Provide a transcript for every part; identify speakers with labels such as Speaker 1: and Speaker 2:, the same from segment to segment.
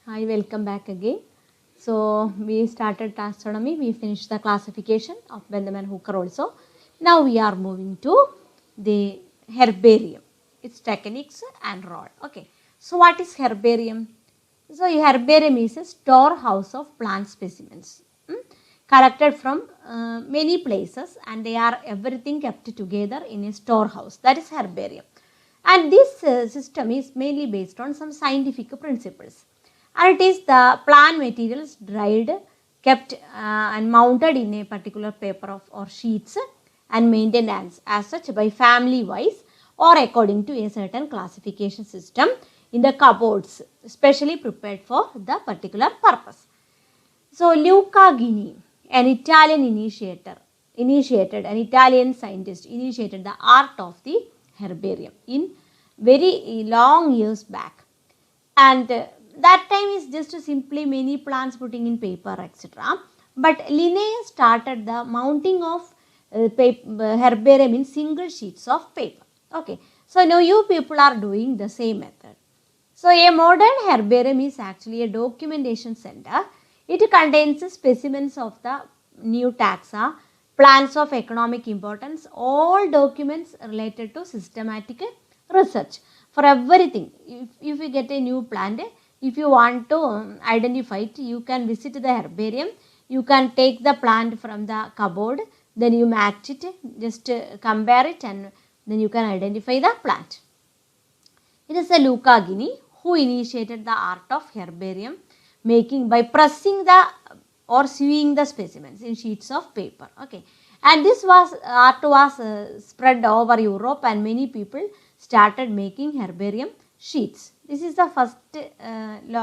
Speaker 1: Hi, welcome back again. So we started taxonomy, we finished the classification of Bentham and Hooker also. Now we are moving to the herbarium, its techniques and role. Okay. So what is herbarium? So herbarium is a storehouse of plant specimens collected from many places, and they are everything kept together in a storehouse, that is herbarium. And this system is mainly based on some scientific principles, and it is the plant materials dried, kept and mounted in a particular paper or sheets and maintained as such by family wise or according to a certain classification system in the cupboards specially prepared for the particular purpose. So Luca Ghini, an an Italian scientist, initiated the art of the herbarium in very long years back, and that time is just simply many plants putting in paper, etc. But Linnaeus started the mounting of herbarium in single sheets of paper. Okay, so now you people are doing the same method. So a modern herbarium is actually a documentation center. It contains specimens of the new taxa, plants of economic importance, all documents related to systematic research for everything. If you get a new plant, if you want to identify it, you can visit the herbarium. You can take the plant from the cupboard, then you match it, just compare it, and then you can identify the plant. It is a Luca Ghini who initiated the art of herbarium making by pressing the or sewing the specimens in sheets of paper. Okay, and this art was spread over Europe, and many people started making herbarium sheets. This is the first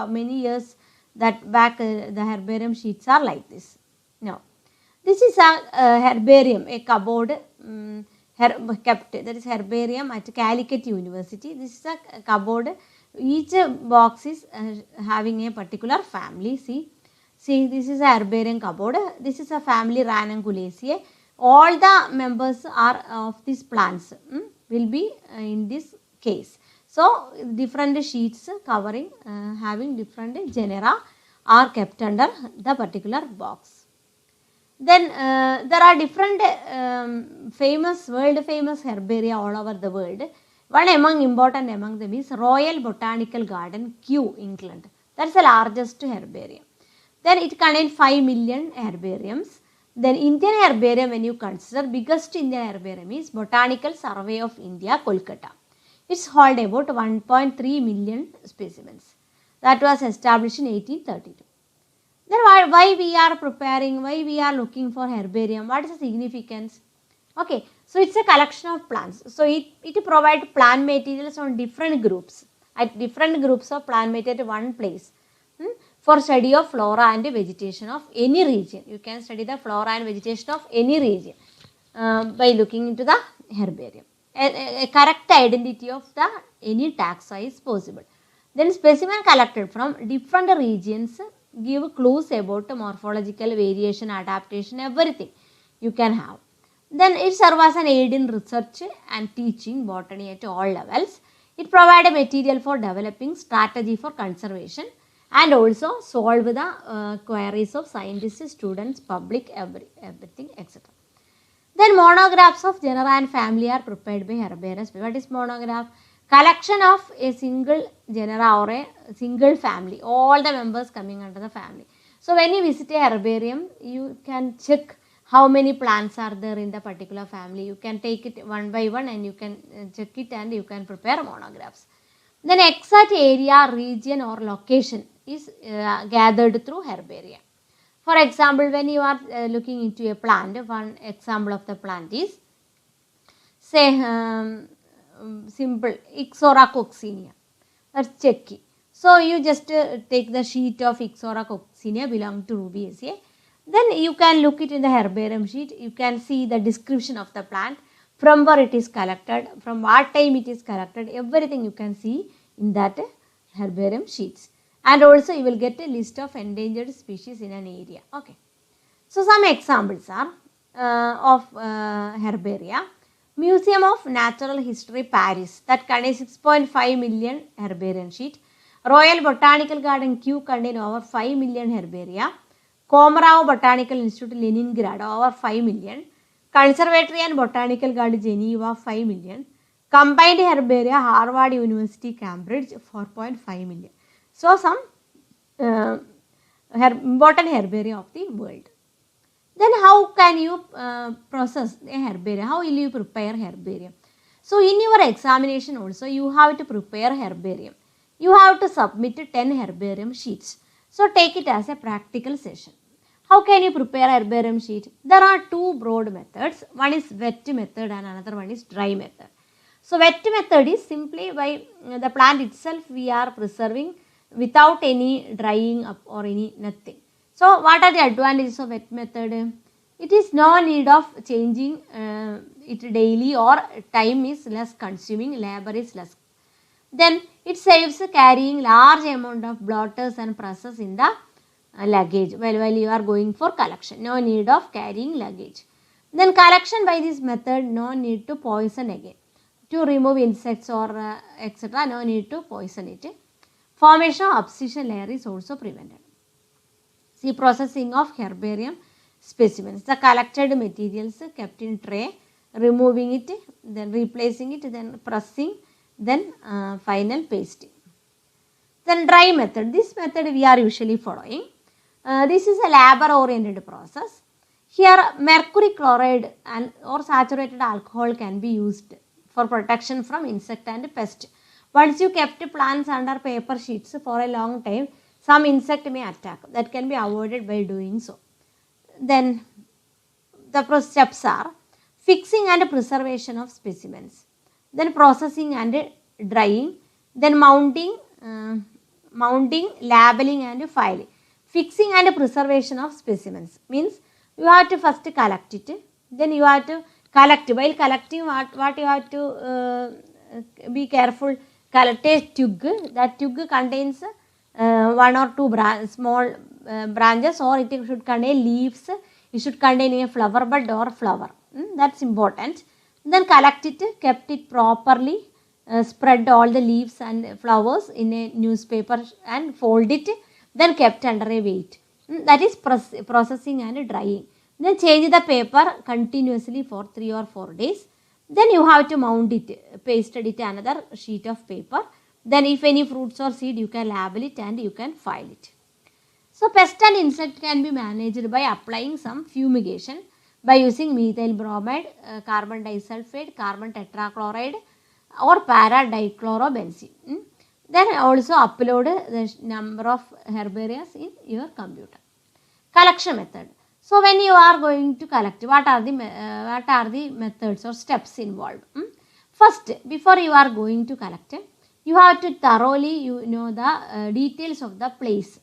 Speaker 1: many years that back the herbarium sheets are like this. Now, this is a herbarium, a cupboard kept, that is herbarium at Calicut University. This is a cupboard. Each box is having a particular family. See, this is a herbarium cupboard. This is a family Ranunculaceae. All the members are of these plants will be in this case. So different sheets covering having different genera are kept under the particular box. Then there are different world famous herbaria all over the world. One important among them is Royal Botanical Garden, Kew, England. That is the largest herbarium. Then it contains 5 million herbariums. Then Indian herbarium, when you consider, biggest Indian herbarium is Botanical Survey of India, Kolkata. It's hold about 1.3 million specimens. That was established in 1832. Then why we are looking for herbarium? What is the significance? Okay, so it's a collection of plants. So it provides plant materials on different groups, at different groups of plant material at one place for study of flora and vegetation of any region. You can study the flora and vegetation of any region by looking into the herbarium. A correct identity of the any taxa is possible. Then specimen collected from different regions give clues about morphological variation, adaptation, everything you can have. Then it serves as an aid in research and teaching botany at all levels. It provides a material for developing strategy for conservation and also solve the queries of scientists, students, public, everything, etc. Then monographs of genera and family are prepared by herbarians. What is monograph? Collection of a single genera or a single family, all the members coming under the family. So when you visit a herbarium, you can check how many plants are there in the particular family. You can take it one by one and you can check it and you can prepare monographs. Then exact area, region or location is gathered through herbaria. For example, when you are looking into a plant, one example of the plant is, say, simple Ixora coccinea, that's Checki. So you just take the sheet of Ixora coccinea belong to Rubiaceae. Then you can look it in the herbarium sheet. You can see the description of the plant, from where it is collected, from what time it is collected, everything you can see in that herbarium sheets. And also you will get a list of endangered species in an area. Okay. So some examples are of herbaria. Museum of Natural History, Paris, that contains 6.5 million herbarium sheet. Royal Botanical Garden Kew contain over 5 million herbaria. Komarov Botanical Institute Leningrad over 5 million. Conservatory and Botanical Garden Geneva 5 million. Combined herbaria Harvard University Cambridge 4.5 million. So some important herbaria of the world. Then how can you process a herbarium? How will you prepare herbarium? So in your examination also you have to prepare herbarium. You have to submit 10 herbarium sheets. So take it as a practical session. How can you prepare herbarium sheet? There are two broad methods. One is wet method and another one is dry method. So wet method is simply by the plant itself we are preserving without any drying up or any nothing. So what are the advantages of wet method? It is no need of changing it daily, or time is less consuming, labor is less. Then it saves carrying large amount of blotters and presses in the luggage while you are going for collection. No need of carrying luggage. Then collection by this method, no need to poison again. To remove insects or etc. no need to poison it. Formation of abscission layer is also prevented. See, processing of herbarium specimens. The collected materials kept in tray, removing it, then replacing it, then pressing, then final pasting. Then dry method. This method we are usually following. This is a labor oriented process. Here mercury chloride and or saturated alcohol can be used for protection from insect and pest. Once you kept plants under paper sheets for a long time, some insect may attack. That can be avoided by doing so. Then the steps are fixing and preservation of specimens, then processing and drying, then mounting, labeling and filing. Fixing and preservation of specimens means you have to first collect it, then you have to collect. While collecting, what you have to be careful. Collect a tug. That tug contains one or two small branches, or it should contain leaves. It should contain a flower bud or flower. That's important. Then collect it, kept it properly, spread all the leaves and flowers in a newspaper and fold it. Then kept under a weight. That is processing and drying. Then change the paper continuously for 3 or 4 days. Then you have to mount it, pasted it another sheet of paper. Then if any fruits or seed, you can label it and you can file it. So pest and insect can be managed by applying some fumigation by using methyl bromide, carbon disulfide, carbon tetrachloride or para-dichlorobenzene. Then also upload the number of herbariums in your computer. Collection method. So when you are going to collect, what are the methods or steps involved? First, before you are going to collect, you have to thoroughly know the details of the place.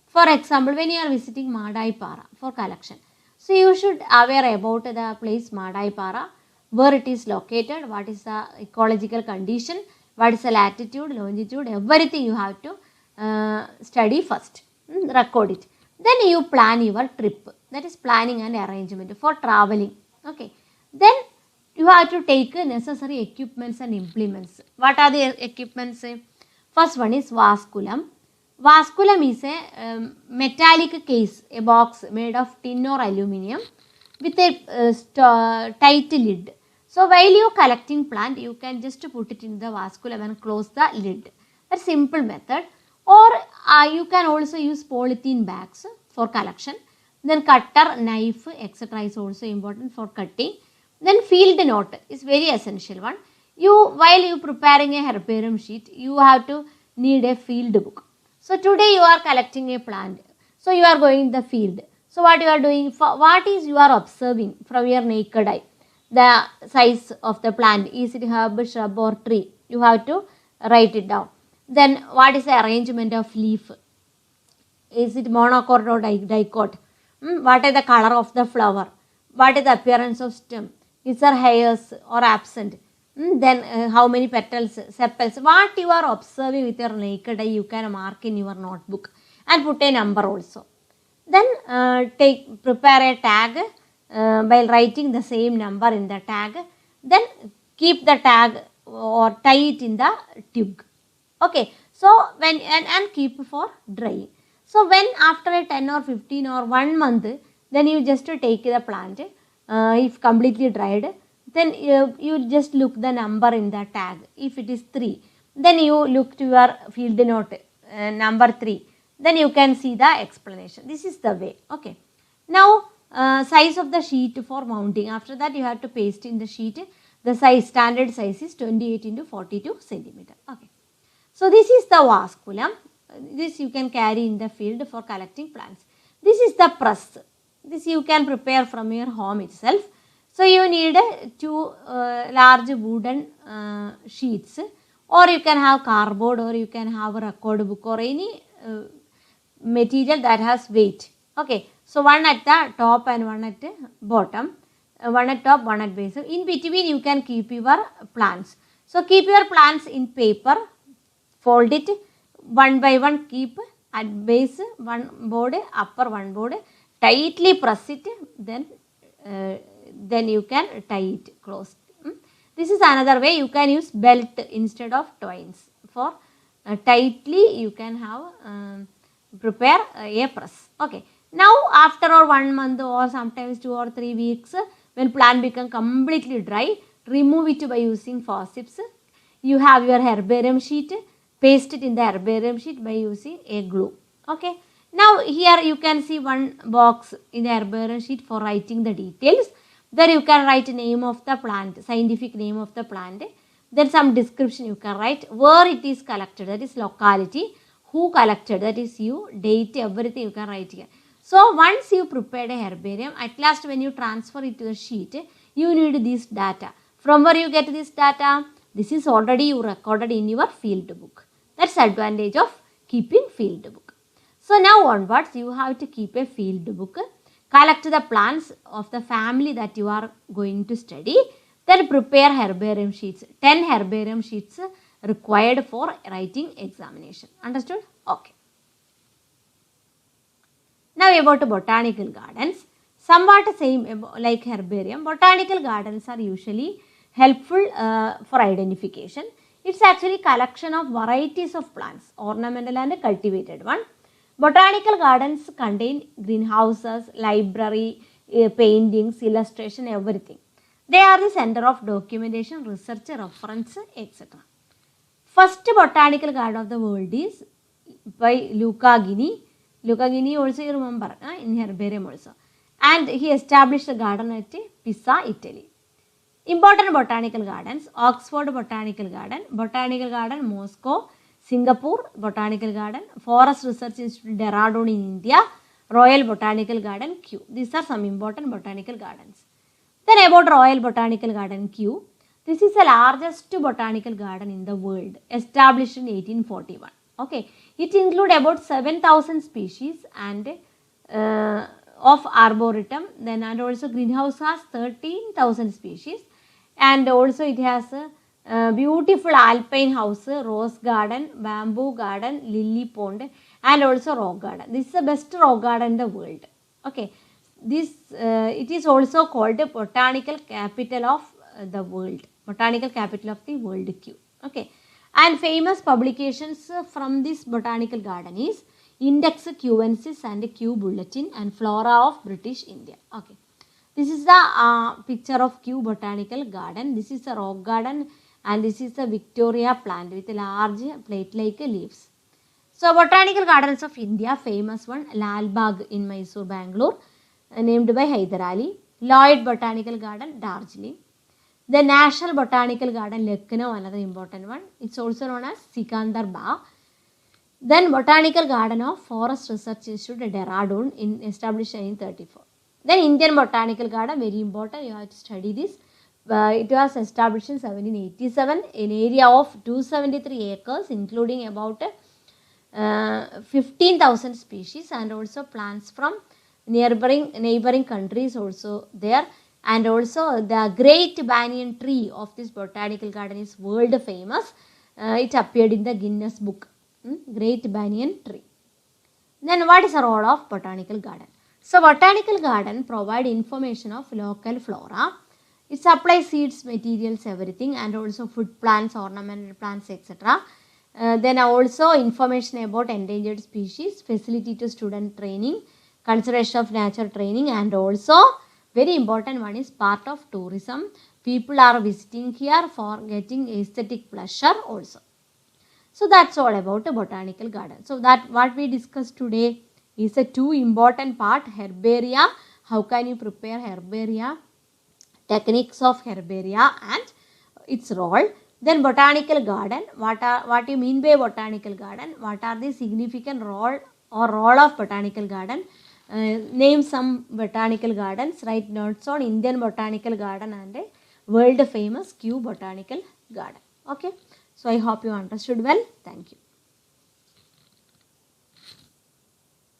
Speaker 1: For example, when you are visiting Madaipara for collection, so you should aware about the place Madaipara, where it is located, what is the ecological condition, what is the latitude, longitude, everything you have to study first, record it. Then you plan your trip, that is planning and arrangement for traveling. Okay. Then you have to take necessary equipments and implements. What are the equipments? First one is vasculum. Vasculum is a metallic case, a box made of tin or aluminium with a tight lid. So while you are collecting plant, you can just put it in the vasculum and close the lid. That's a simple method. Or you can also use polythene bags for collection. Then cutter, knife, etc. is also important for cutting. Then field note is very essential one. While you preparing a herbarium sheet, you have to need a field book. So today you are collecting a plant. So you are going the field. So what you are doing, what is you are observing from your naked eye? The size of the plant, is it herb, shrub or tree? You have to write it down. Then what is the arrangement of leaf? Is it monocot or dicot? What is the color of the flower? What is the appearance of stem? Is there hairs or absent? Then how many petals, sepals? What you are observing with your naked eye, you can mark in your notebook and put a number also. Then prepare a tag by writing the same number in the tag. Then keep the tag or tie it in the tube. Okay. So when and keep for drying. So when after a 10 or 15 or 1 month, then you just take the plant, if completely dried, then you just look the number in the tag. If it is 3, then you look to your field note number 3, then you can see the explanation. This is the way. Okay. Now size of the sheet for mounting. After that you have to paste in the sheet. The size, standard size is 28 into 42 centimeter. Okay. So this is the vasculum. This you can carry in the field for collecting plants. This is the press. This you can prepare from your home itself. So you need 2 large wooden sheets, or you can have cardboard, or you can have a record book, or any material that has weight. Okay. So one at the top and one at the bottom, one at top, one at base. In between you can keep your plants. So keep your plants in paper, fold it one by one, keep at base one board, upper one board, tightly press it, then you can tie it close. This is another way. You can use belt instead of twines. For tightly you can have prepare a press. Okay. Now after or 1 month or sometimes 2 or 3 weeks, when plant become completely dry, remove it by using forceps. You have your herbarium sheet, paste it in the herbarium sheet by using a glue. Okay. Now here you can see one box in the herbarium sheet for writing the details. There you can write name of the plant, scientific name of the plant. Then some description you can write, where it is collected, that is locality, who collected, that is you, date, everything you can write here. So once you prepared a herbarium, at last when you transfer it to the sheet, you need this data. From where you get this data? This is already you recorded in your field book. That's advantage of keeping field book. So now onwards you have to keep a field book, collect the plants of the family that you are going to study, then prepare herbarium sheets. 10 herbarium sheets required for writing examination. Understood? Okay. Now about botanical gardens. Somewhat same like herbarium. Botanical gardens are usually helpful for identification. It's actually collection of varieties of plants, ornamental and cultivated one. Botanical gardens contain greenhouses, library, paintings, illustration, everything. They are the center of documentation, research, reference, etc. First botanical garden of the world is by Luca Ghini. Luca Ghini also you remember in herbarium also. And he established a garden at Pisa, Italy. Important botanical gardens: Oxford Botanical Garden, Moscow, Singapore Botanical Garden, Forest Research Institute, Dehradun in India, Royal Botanical Garden, Kew. These are some important botanical gardens. Then about Royal Botanical Garden, Kew. This is the largest botanical garden in the world, established in 1841. Okay, it includes about 7,000 species and of arboretum. Then and also greenhouse has 13,000 species, and also it has a beautiful alpine house, rose garden, bamboo garden, lily pond, and also rock garden. This is the best rock garden in the world. Okay, this it is also called the botanical capital of the world. Botanical capital of the world, Kew. Okay, and famous publications from this botanical garden is Index Kewensis and Kew Bulletin and Flora of British India. Okay, this is the picture of Kew Botanical Garden. This is a rock garden, and this is the Victoria plant with large plate-like leaves. So botanical gardens of India, famous one Lal Bagh in Mysore, Bangalore, named by Hyder Ali. Lloyd Botanical Garden, Darjeeling. The National Botanical Garden, Lucknow, another important one. It's also known as Sikandar Bagh. Then Botanical Garden of Forest Research Institute, Dehradun, established in 1934. Then Indian Botanical Garden, very important, you have to study this. It was established in 1787 in area of 273 acres, including about 15,000 species, and also plants from neighboring countries also there. And also the great banyan tree of this botanical garden is world famous. It appeared in the Guinness book. Great banyan tree. Then what is the role of botanical garden? So botanical garden provide information of local flora. It supplies seeds, materials, everything, and also food plants, ornamental plants, etc. Then also information about endangered species, facility to student training, conservation of nature training, and also very important one is part of tourism. People are visiting here for getting aesthetic pleasure also. So that's all about a botanical garden. So that what we discussed today is a two important part: herbaria, how can you prepare herbaria, techniques of herbaria and its role. Then botanical garden, what you mean by botanical garden, what are the significant role of botanical garden. Name some botanical gardens, write notes on Indian botanical garden and a world famous Kew botanical garden. Okay, so I hope you understood well. Thank you.